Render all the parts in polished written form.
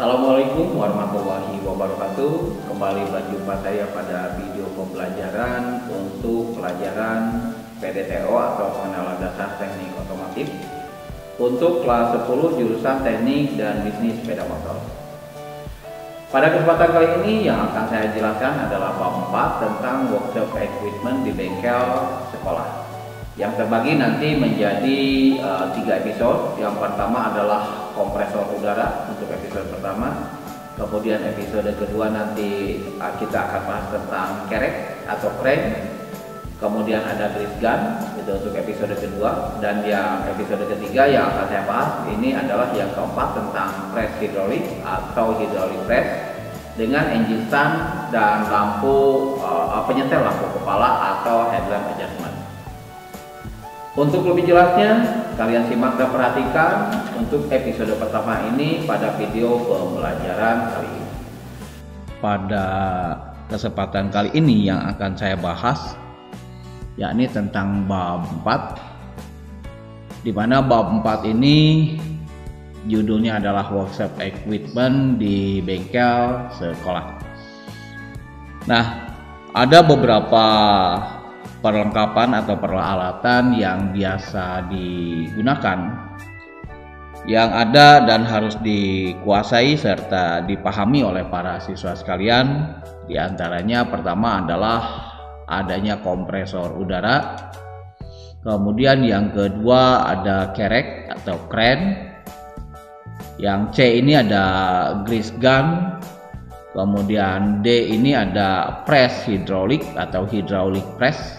Assalamualaikum warahmatullahi wabarakatuh. Kembali berjumpa saya pada video pembelajaran untuk pelajaran PDTO atau pengenalan dasar teknik otomotif untuk kelas 10 jurusan teknik dan bisnis sepeda motor. Pada kesempatan kali ini yang akan saya jelaskan adalah bab 4 tentang workshop equipment di bengkel sekolah, yang terbagi nanti menjadi 3 episode. Yang pertama adalah kompresor udara untuk episode pertama, kemudian episode kedua nanti kita akan bahas tentang kerek atau crane, kemudian ada grease gun itu untuk episode kedua, dan yang episode ketiga yang akan saya bahas ini adalah yang keempat tentang press hidrolik atau hydraulic press dengan engine stand dan lampu penyetel lampu kepala atau headlamp adjustment. Untuk lebih jelasnya, kalian simak dan perhatikan untuk episode pertama ini pada video pembelajaran kali ini. Pada kesempatan kali ini yang akan saya bahas yakni tentang bab 4, di mana bab 4 ini judulnya adalah workshop equipment di bengkel sekolah. Nah, ada beberapa perlengkapan atau peralatan yang biasa digunakan yang ada dan harus dikuasai serta dipahami oleh para siswa sekalian. Di antaranya pertama adalah adanya kompresor udara, kemudian yang kedua ada kerek atau crane, yang C ini ada grease gun, kemudian D ini ada press hidrolik atau hydraulic press,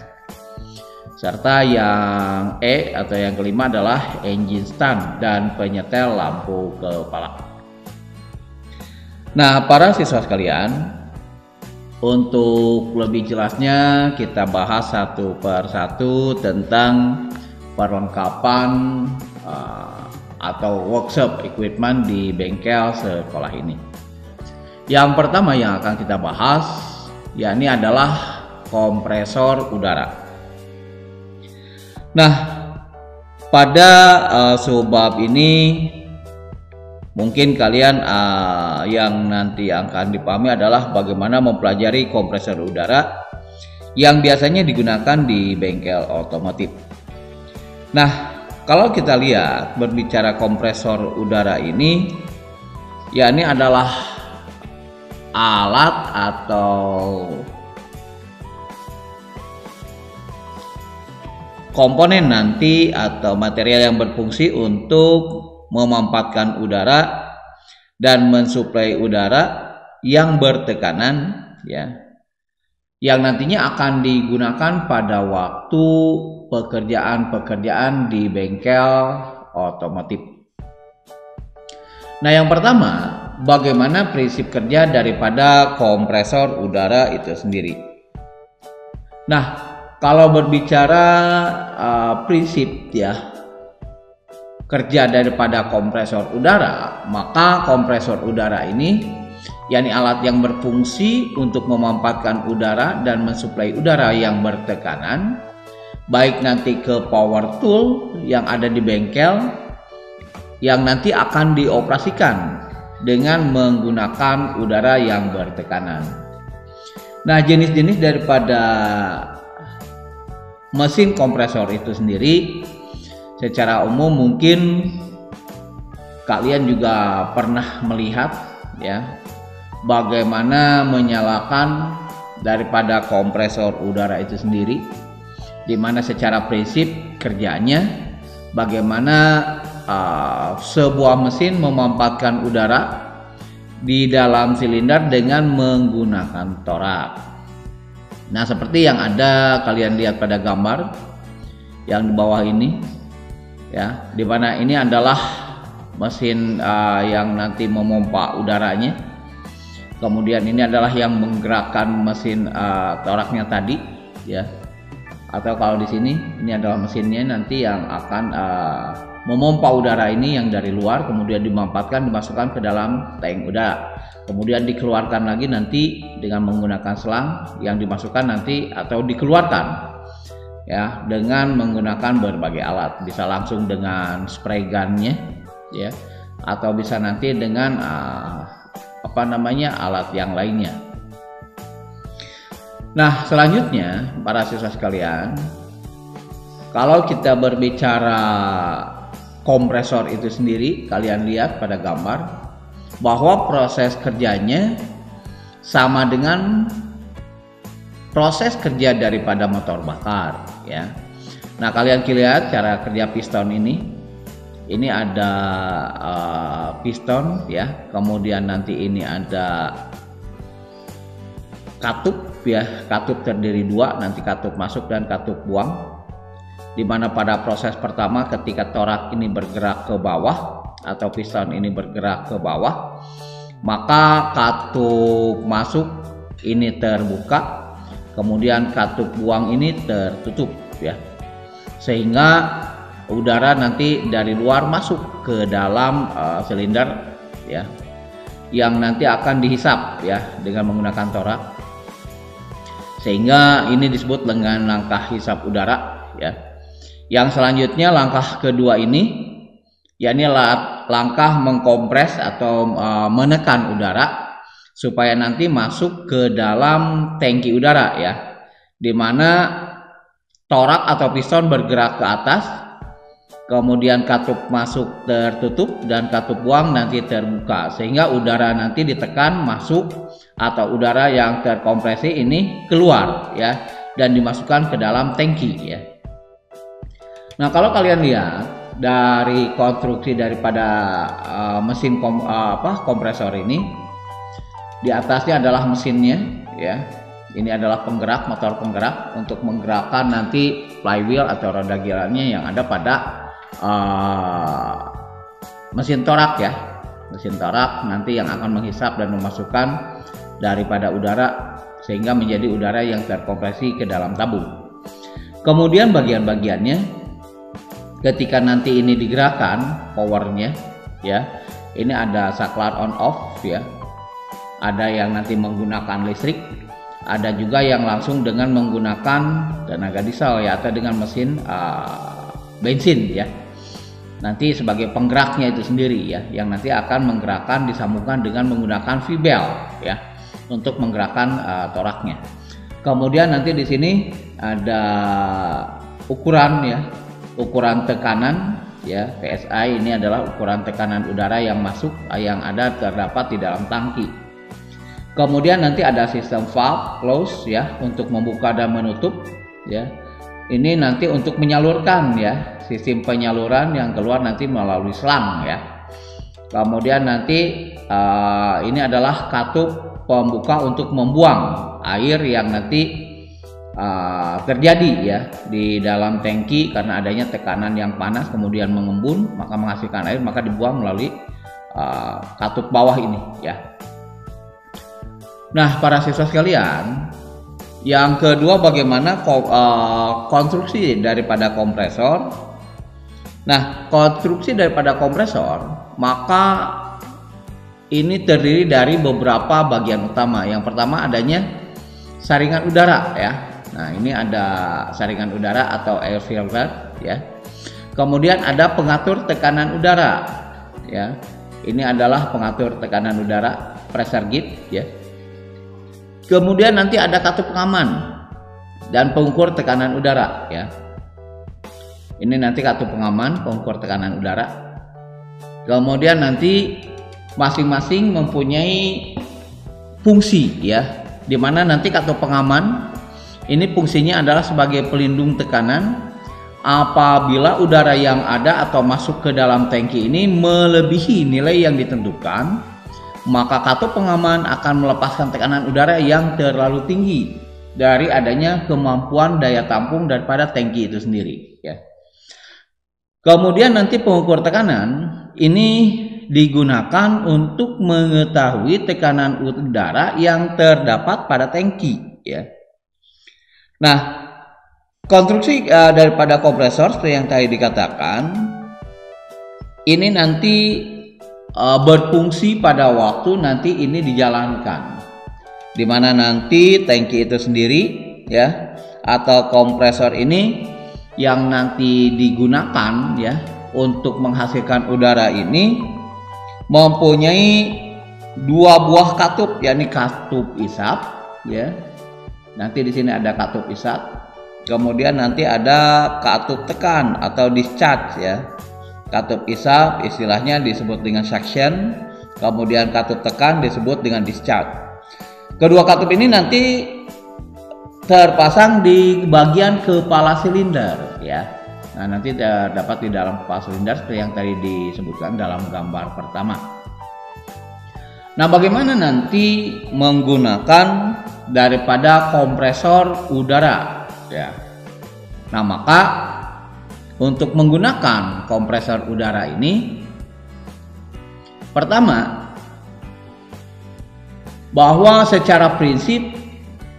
serta yang E atau yang kelima adalah engine stand dan penyetel lampu kepala. Nah, para siswa sekalian, untuk lebih jelasnya kita bahas satu per satu tentang perlengkapan atau workshop equipment di bengkel sekolah ini. Yang pertama yang akan kita bahas yakni adalah kompresor udara. Nah, pada subbab ini mungkin kalian yang nanti akan dipahami adalah bagaimana mempelajari kompresor udara yang biasanya digunakan di bengkel otomotif. Nah, kalau kita lihat berbicara kompresor udara ini, yakni adalah alat atau komponen nanti atau material yang berfungsi untuk memanfaatkan udara dan mensuplai udara yang bertekanan, ya, yang nantinya akan digunakan pada waktu pekerjaan-pekerjaan di bengkel otomotif. Nah, yang pertama, bagaimana prinsip kerja daripada kompresor udara itu sendiri. Nah, kalau berbicara prinsip ya kerja daripada kompresor udara, maka kompresor udara ini yakni alat yang berfungsi untuk memanfaatkan udara dan mensuplai udara yang bertekanan, baik nanti ke power tool yang ada di bengkel yang nanti akan dioperasikan dengan menggunakan udara yang bertekanan. Nah, jenis-jenis daripada mesin kompresor itu sendiri secara umum mungkin kalian juga pernah melihat ya bagaimana menyalakan daripada kompresor udara itu sendiri, di mana secara prinsip kerjanya bagaimana sebuah mesin memanfaatkan udara di dalam silinder dengan menggunakan torak. Nah, seperti yang ada kalian lihat pada gambar yang di bawah ini, ya, di mana ini adalah mesin yang nanti memompa udaranya. Kemudian ini adalah yang menggerakkan mesin toraknya tadi, ya. Atau kalau di sini ini adalah mesinnya nanti yang akan memompa udara ini yang dari luar, kemudian dimanfaatkan dimasukkan ke dalam tank udara. Kemudian dikeluarkan lagi nanti dengan menggunakan selang yang dimasukkan nanti atau dikeluarkan ya dengan menggunakan berbagai alat, bisa langsung dengan spray gunnya ya, atau bisa nanti dengan alat yang lainnya. Nah, selanjutnya para siswa sekalian, kalau kita berbicara kompresor itu sendiri, kalian lihat pada gambar bahwa proses kerjanya sama dengan proses kerja daripada motor bakar ya. Nah, kalian lihat cara kerja piston ini. Ini ada piston ya, kemudian nanti ini ada katup ya, katup terdiri dua, nanti katup masuk dan katup buang. Dimana pada proses pertama ketika torak ini bergerak ke bawah atau piston ini bergerak ke bawah, maka katup masuk ini terbuka, kemudian katup buang ini tertutup ya, sehingga udara nanti dari luar masuk ke dalam silinder ya, yang nanti akan dihisap ya dengan menggunakan torak, sehingga ini disebut dengan langkah hisap udara ya. Yang selanjutnya langkah kedua ini yakni langkah mengkompres atau menekan udara supaya nanti masuk ke dalam tangki udara ya, dimana torak atau piston bergerak ke atas, kemudian katup masuk tertutup dan katup buang nanti terbuka, sehingga udara nanti ditekan masuk atau udara yang terkompresi ini keluar ya dan dimasukkan ke dalam tangki ya. Nah, kalau kalian lihat dari konstruksi daripada mesin kompresor ini, di atasnya adalah mesinnya ya. Ini adalah penggerak, motor penggerak untuk menggerakkan nanti flywheel atau roda giranya yang ada pada mesin torak ya. Mesin torak nanti yang akan menghisap dan memasukkan daripada udara sehingga menjadi udara yang terkompresi ke dalam tabung. Kemudian bagian-bagiannya ketika nanti ini digerakkan powernya ya, ini ada saklar on off ya, ada yang nanti menggunakan listrik, ada juga yang langsung dengan menggunakan tenaga diesel ya, atau dengan mesin bensin ya. Nanti sebagai penggeraknya itu sendiri ya, yang nanti akan menggerakkan disambungkan dengan menggunakan V-bel ya untuk menggerakkan toraknya. Kemudian nanti di sini ada ukuran ya, ukuran tekanan ya, PSI ini adalah ukuran tekanan udara yang masuk yang terdapat di dalam tangki. Kemudian nanti ada sistem valve close ya untuk membuka dan menutup ya. Ini nanti untuk menyalurkan ya, sistem penyaluran yang keluar nanti melalui selang ya. Kemudian nanti ini adalah katup pembuka untuk membuang air yang nanti terjadi ya di dalam tangki karena adanya tekanan yang panas kemudian mengembun maka menghasilkan air, maka dibuang melalui katup bawah ini ya. Nah, para siswa sekalian, yang kedua bagaimana konstruksi daripada kompresor. Nah, konstruksi daripada kompresor maka ini terdiri dari beberapa bagian utama. Yang pertama adanya saringan udara ya. Nah, ini ada saringan udara atau air filter ya. Kemudian ada pengatur tekanan udara ya. Ini adalah pengatur tekanan udara, pressure gauge ya. Kemudian nanti ada katup pengaman dan pengukur tekanan udara ya. Ini nanti katup pengaman, pengukur tekanan udara. Kemudian nanti masing-masing mempunyai fungsi ya, dimana nanti katup pengaman ini fungsinya adalah sebagai pelindung tekanan apabila udara yang ada atau masuk ke dalam tangki ini melebihi nilai yang ditentukan, maka katup pengaman akan melepaskan tekanan udara yang terlalu tinggi dari adanya kemampuan daya tampung daripada tangki itu sendiri ya. Kemudian nanti pengukur tekanan ini digunakan untuk mengetahui tekanan udara yang terdapat pada tangki ya. Nah, konstruksi daripada kompresor seperti yang tadi dikatakan ini nanti berfungsi pada waktu nanti ini dijalankan, dimana nanti tangki itu sendiri ya atau kompresor ini yang nanti digunakan ya untuk menghasilkan udara ini mempunyai 2 buah katup, yakni katup isap ya. Nanti di sini ada katup isap. Kemudian nanti ada katup tekan atau discharge ya. Katup isap istilahnya disebut dengan suction, kemudian katup tekan disebut dengan discharge. Kedua katup ini nanti terpasang di bagian kepala silinder ya. Nah, nanti terdapat di dalam kepala silinder seperti yang tadi disebutkan dalam gambar pertama. Nah, bagaimana nanti menggunakan daripada kompresor udara ya. Nah, maka untuk menggunakan kompresor udara ini, pertama, bahwa secara prinsip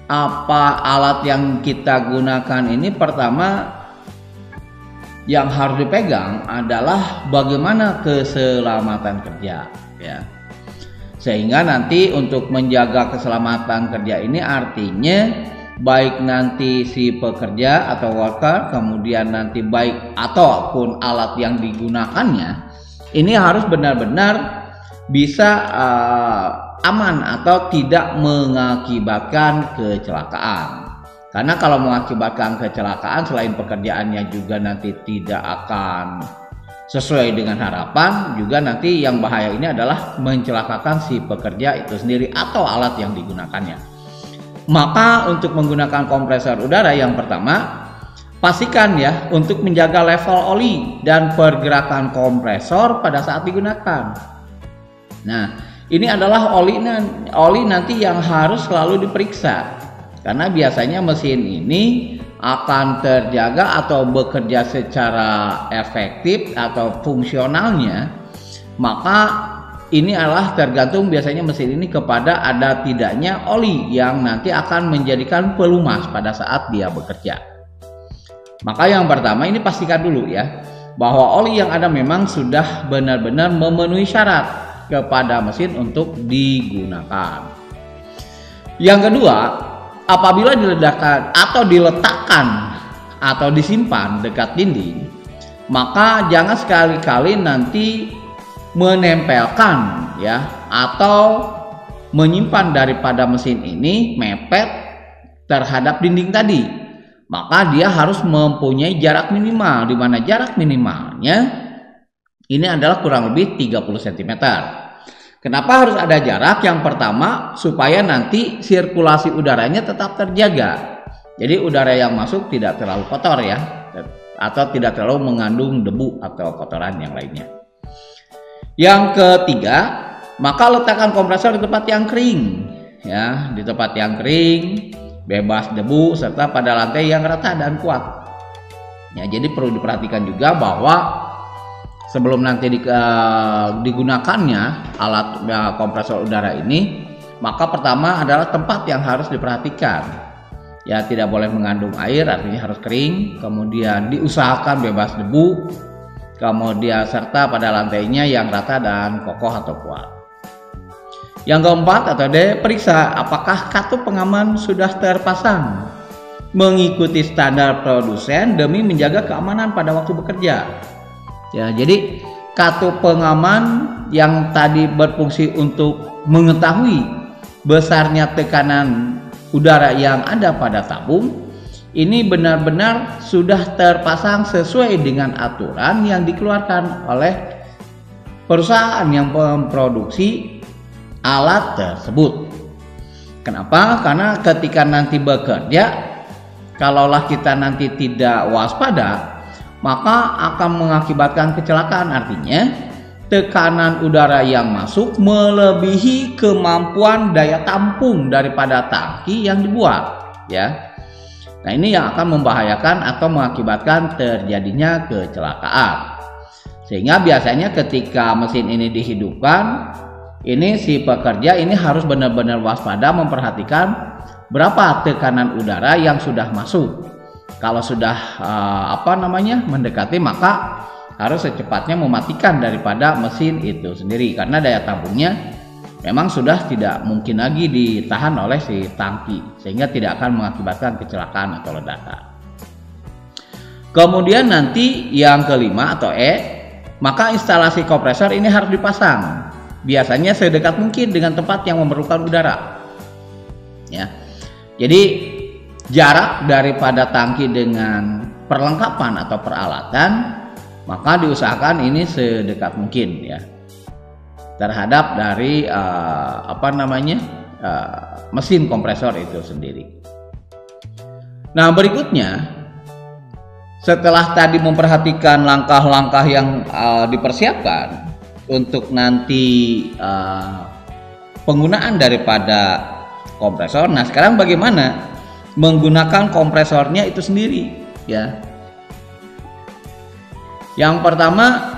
apa alat yang kita gunakan ini, pertama yang harus dipegang adalah bagaimana keselamatan kerja ya. Sehingga nanti untuk menjaga keselamatan kerja ini artinya baik nanti si pekerja atau worker, kemudian nanti baik ataupun alat yang digunakannya ini harus benar-benar bisa aman atau tidak mengakibatkan kecelakaan. Karena kalau mengakibatkan kecelakaan, selain pekerjaannya juga nanti tidak akan sesuai dengan harapan, juga nanti yang bahaya ini adalah mencelakakan si pekerja itu sendiri atau alat yang digunakannya. Maka untuk menggunakan kompresor udara, yang pertama pastikan ya untuk menjaga level oli dan pergerakan kompresor pada saat digunakan. Nah, ini adalah oli nanti yang harus selalu diperiksa. Karena biasanya mesin ini akan terjaga atau bekerja secara efektif atau fungsionalnya, maka ini adalah tergantung biasanya mesin ini kepada ada tidaknya oli yang nanti akan menjadikan pelumas pada saat dia bekerja. Maka yang pertama ini pastikan dulu ya bahwa oli yang ada memang sudah benar-benar memenuhi syarat kepada mesin untuk digunakan. Yang kedua, apabila diledakkan atau diletakkan atau disimpan dekat dinding, maka jangan sekali-kali nanti menempelkan ya atau menyimpan daripada mesin ini mepet terhadap dinding tadi. Maka dia harus mempunyai jarak minimal, di mana jarak minimalnya ini adalah kurang lebih 30 cm. Kenapa harus ada jarak? Yang pertama supaya nanti sirkulasi udaranya tetap terjaga. Jadi udara yang masuk tidak terlalu kotor ya, atau tidak terlalu mengandung debu atau kotoran yang lainnya. Yang ketiga, maka letakkan kompresor di tempat yang kering ya, di tempat yang kering, bebas debu serta pada lantai yang rata dan kuat. Ya, jadi perlu diperhatikan juga bahwa sebelum nanti digunakannya alat kompresor udara ini, maka pertama adalah tempat yang harus diperhatikan. Ya, tidak boleh mengandung air, artinya harus kering. Kemudian diusahakan bebas debu. Kemudian serta pada lantainya yang rata dan kokoh atau kuat. Yang keempat atau D, periksa apakah katup pengaman sudah terpasang mengikuti standar produsen demi menjaga keamanan pada waktu bekerja. Ya, jadi katup pengaman yang tadi berfungsi untuk mengetahui besarnya tekanan udara yang ada pada tabung ini benar-benar sudah terpasang sesuai dengan aturan yang dikeluarkan oleh perusahaan yang memproduksi alat tersebut. Kenapa? Karena ketika nanti bekerja, kalaulah kita nanti tidak waspada, maka akan mengakibatkan kecelakaan. Artinya tekanan udara yang masuk melebihi kemampuan daya tampung daripada tangki yang dibuat ya. Nah, ini yang akan membahayakan atau mengakibatkan terjadinya kecelakaan. Sehingga biasanya ketika mesin ini dihidupkan, ini si pekerja ini harus benar-benar waspada memperhatikan berapa tekanan udara yang sudah masuk. Kalau sudah mendekati, maka harus secepatnya mematikan daripada mesin itu sendiri, karena daya tampungnya memang sudah tidak mungkin lagi ditahan oleh si tangki, sehingga tidak akan mengakibatkan kecelakaan atau ledakan. Kemudian nanti yang kelima atau E, maka instalasi kompresor ini harus dipasang biasanya sedekat mungkin dengan tempat yang memerlukan udara. Ya. Jadi jarak daripada tangki dengan perlengkapan atau peralatan, maka diusahakan ini sedekat mungkin ya terhadap dari mesin kompresor itu sendiri. Nah, berikutnya setelah tadi memperhatikan langkah-langkah yang dipersiapkan untuk nanti penggunaan daripada kompresor. Nah, sekarang bagaimana menggunakan kompresornya itu sendiri ya. Yang pertama,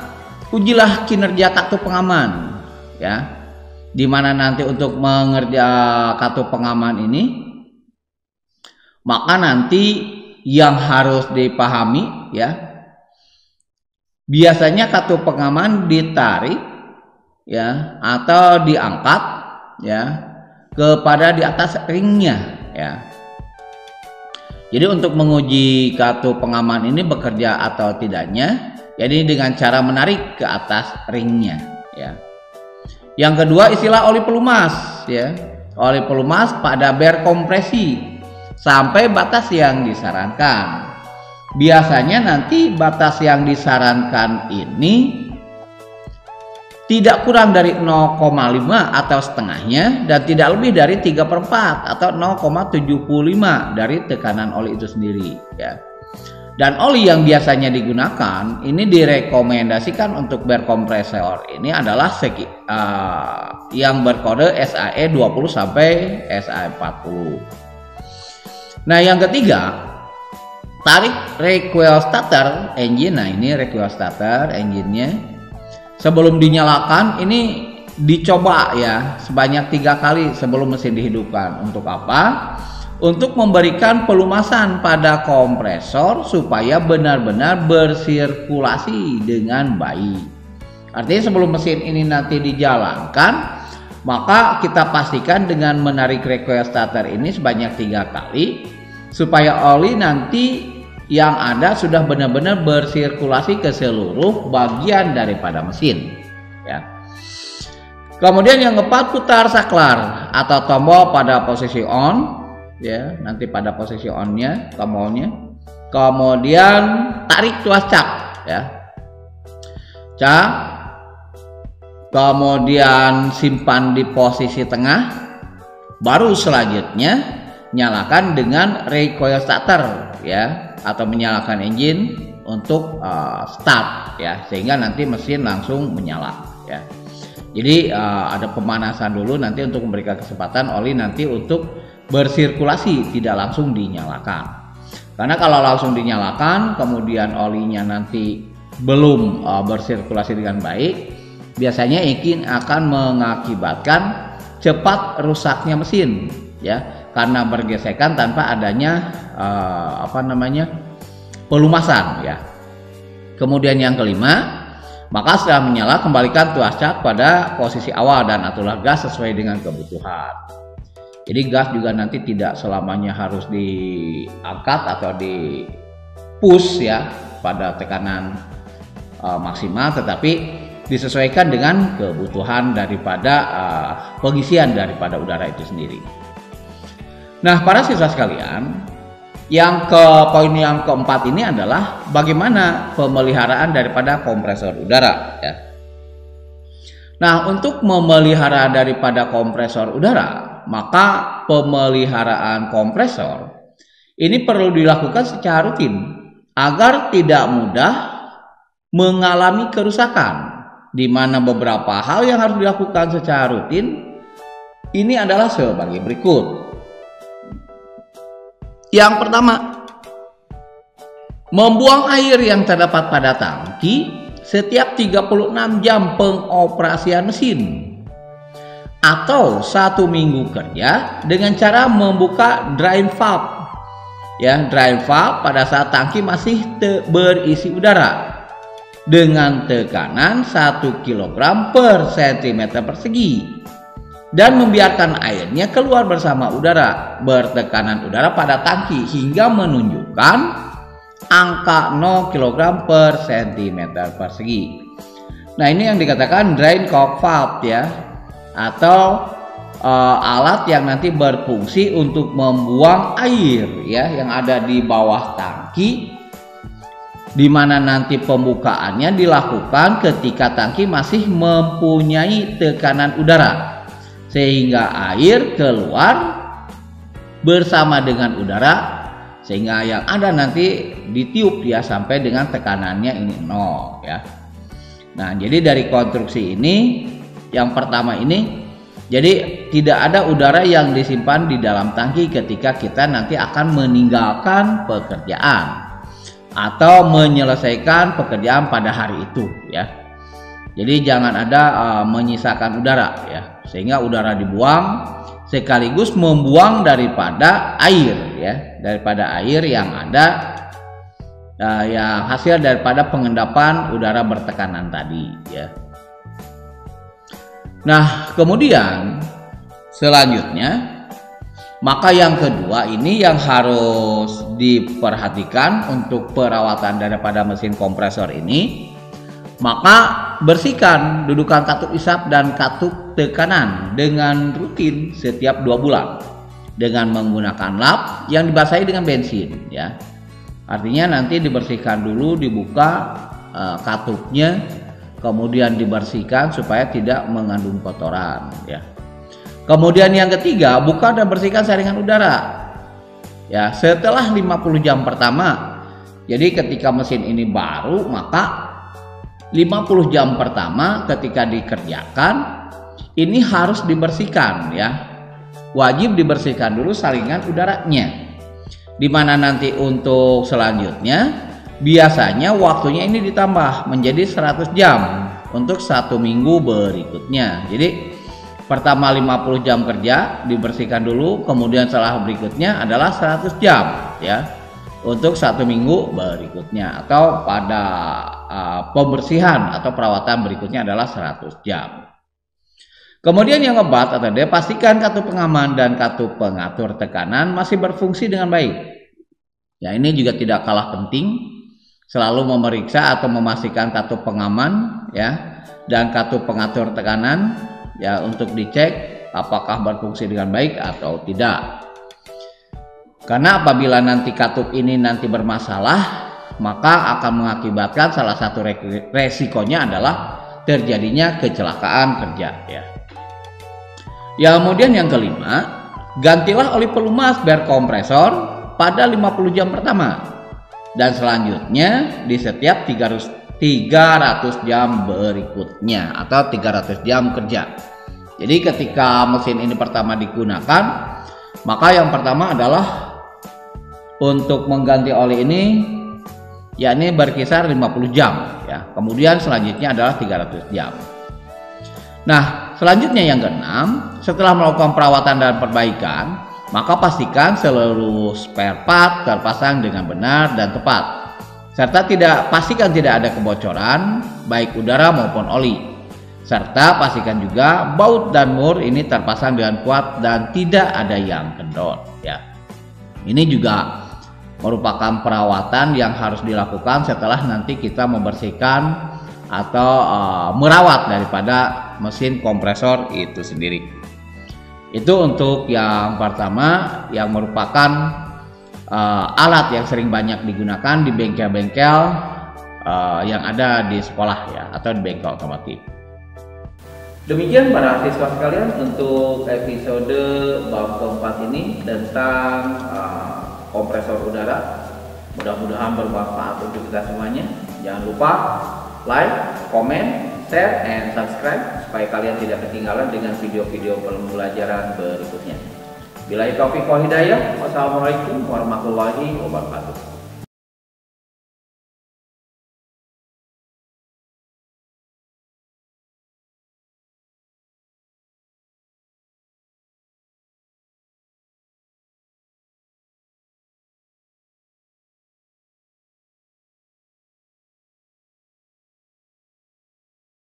ujilah kinerja kartu pengaman ya. Dimana nanti untuk mengerjakan kartu pengaman ini, maka nanti yang harus dipahami ya, biasanya kartu pengaman ditarik ya atau diangkat ya kepada di atas ringnya ya. Jadi untuk menguji kartu pengaman ini bekerja atau tidaknya, jadi dengan cara menarik ke atas ringnya ya. Yang kedua, isilah oli pelumas ya. Oli pelumas pada bar kompresi sampai batas yang disarankan. Biasanya nanti batas yang disarankan ini tidak kurang dari 0,5 atau setengahnya dan tidak lebih dari 3/4 atau 0,75 dari tekanan oli itu sendiri ya. Dan oli yang biasanya digunakan ini direkomendasikan untuk bar kompresor ini adalah yang berkode SAE 20 sampai SAE 40. Nah, yang ketiga, tarik recoil starter engine. Nah, ini recoil starter engine-nya sebelum dinyalakan ini dicoba ya sebanyak 3 kali sebelum mesin dihidupkan. Untuk apa? Untuk memberikan pelumasan pada kompresor supaya benar-benar bersirkulasi dengan baik. Artinya sebelum mesin ini nanti dijalankan, maka kita pastikan dengan menarik recoil starter ini sebanyak 3 kali supaya oli nanti yang ada sudah benar-benar bersirkulasi ke seluruh bagian daripada mesin ya. Kemudian yang keempat, putar saklar atau tombol pada posisi on ya, nanti pada posisi onnya tombolnya. Kemudian tarik tuas cak ya, cak, kemudian simpan di posisi tengah, baru selanjutnya nyalakan dengan recoil starter ya, atau menyalakan engine untuk start ya, sehingga nanti mesin langsung menyala ya. Jadi ada pemanasan dulu nanti untuk memberikan kesempatan oli nanti untuk bersirkulasi, tidak langsung dinyalakan. Karena kalau langsung dinyalakan kemudian olinya nanti belum bersirkulasi dengan baik, biasanya ini akan mengakibatkan cepat rusaknya mesin ya, karena bergesekan tanpa adanya pelumasan ya. Kemudian yang kelima, maka setelah menyala kembalikan tuas cak pada posisi awal dan aturlah gas sesuai dengan kebutuhan. Jadi gas juga nanti tidak selamanya harus diangkat atau di push ya pada tekanan maksimal, tetapi disesuaikan dengan kebutuhan daripada pengisian daripada udara itu sendiri. Nah, para siswa sekalian, poin yang keempat ini adalah bagaimana pemeliharaan daripada kompresor udara ya. Nah, untuk memelihara daripada kompresor udara, maka pemeliharaan kompresor ini perlu dilakukan secara rutin agar tidak mudah mengalami kerusakan, di mana beberapa hal yang harus dilakukan secara rutin ini adalah sebagai berikut. Yang pertama, membuang air yang terdapat pada tangki setiap 36 jam pengoperasian mesin atau 1 minggu kerja dengan cara membuka drain valve ya, drain valve pada saat tangki masih berisi udara dengan tekanan 1 kg per cm persegi dan membiarkan airnya keluar bersama udara bertekanan udara pada tangki hingga menunjukkan angka 0 kg per cm persegi. Nah, ini yang dikatakan drain cork valve ya, atau alat yang nanti berfungsi untuk membuang air ya yang ada di bawah tangki, di mana nanti pembukaannya dilakukan ketika tangki masih mempunyai tekanan udara, sehingga air keluar bersama dengan udara, sehingga yang ada nanti ditiup ya sampai dengan tekanannya ini 0 ya. Nah, jadi dari konstruksi ini yang pertama ini, jadi tidak ada udara yang disimpan di dalam tangki ketika kita nanti akan meninggalkan pekerjaan atau menyelesaikan pekerjaan pada hari itu ya. Jadi jangan ada menyisakan udara ya, sehingga udara dibuang sekaligus membuang daripada air ya, daripada air yang ada yang hasil daripada pengendapan udara bertekanan tadi ya. Nah, kemudian selanjutnya, maka yang kedua ini yang harus diperhatikan untuk perawatan daripada mesin kompresor ini, maka bersihkan dudukan katup isap dan katup tekanan dengan rutin setiap 2 bulan dengan menggunakan lap yang dibasahi dengan bensin ya. Artinya nanti dibersihkan dulu, dibuka katupnya, kemudian dibersihkan supaya tidak mengandung kotoran ya. Kemudian yang ketiga, buka dan bersihkan saringan udara ya setelah 50 jam pertama. Jadi ketika mesin ini baru, maka 50 jam pertama ketika dikerjakan ini harus dibersihkan ya. Wajib dibersihkan dulu saringan udaranya. Dimana nanti untuk selanjutnya biasanya waktunya ini ditambah menjadi 100 jam untuk 1 minggu berikutnya. Jadi pertama 50 jam kerja dibersihkan dulu, kemudian setelah berikutnya adalah 100 jam ya untuk 1 minggu berikutnya, atau pada pembersihan atau perawatan berikutnya adalah 100 jam. Kemudian yang keempat atau D, pastikan katup pengaman dan katup pengatur tekanan masih berfungsi dengan baik. Ya, ini juga tidak kalah penting, selalu memeriksa atau memastikan katup pengaman ya dan katup pengatur tekanan ya untuk dicek apakah berfungsi dengan baik atau tidak. Karena apabila nanti katup ini nanti bermasalah, maka akan mengakibatkan salah satu resikonya adalah terjadinya kecelakaan kerja ya. Ya, kemudian yang kelima, gantilah oli pelumas bar kompresor pada 50 jam pertama dan selanjutnya di setiap 300 jam berikutnya atau 300 jam kerja. Jadi ketika mesin ini pertama digunakan, maka yang pertama adalah untuk mengganti oli ini yakni berkisar 50 jam ya. Kemudian selanjutnya adalah 300 jam. Nah, selanjutnya yang keenam, setelah melakukan perawatan dan perbaikan, maka pastikan seluruh spare part terpasang dengan benar dan tepat, serta pastikan tidak ada kebocoran baik udara maupun oli, serta pastikan juga baut dan mur ini terpasang dengan kuat dan tidak ada yang kendor ya. Ini juga merupakan perawatan yang harus dilakukan setelah nanti kita membersihkan atau merawat daripada mesin kompresor itu sendiri. Itu untuk yang pertama, yang merupakan alat yang sering banyak digunakan di bengkel-bengkel yang ada di sekolah ya, atau di bengkel otomotif. Demikian para siswa sekalian untuk episode bab keempat ini tentang kompresor udara. Mudah-mudahan bermanfaat untuk kita semuanya. Jangan lupa like, comment, share, and subscribe supaya kalian tidak ketinggalan dengan video-video pembelajaran berikutnya. Billahi taufiq wal hidayah. Wassalamualaikum warahmatullahi wabarakatuh.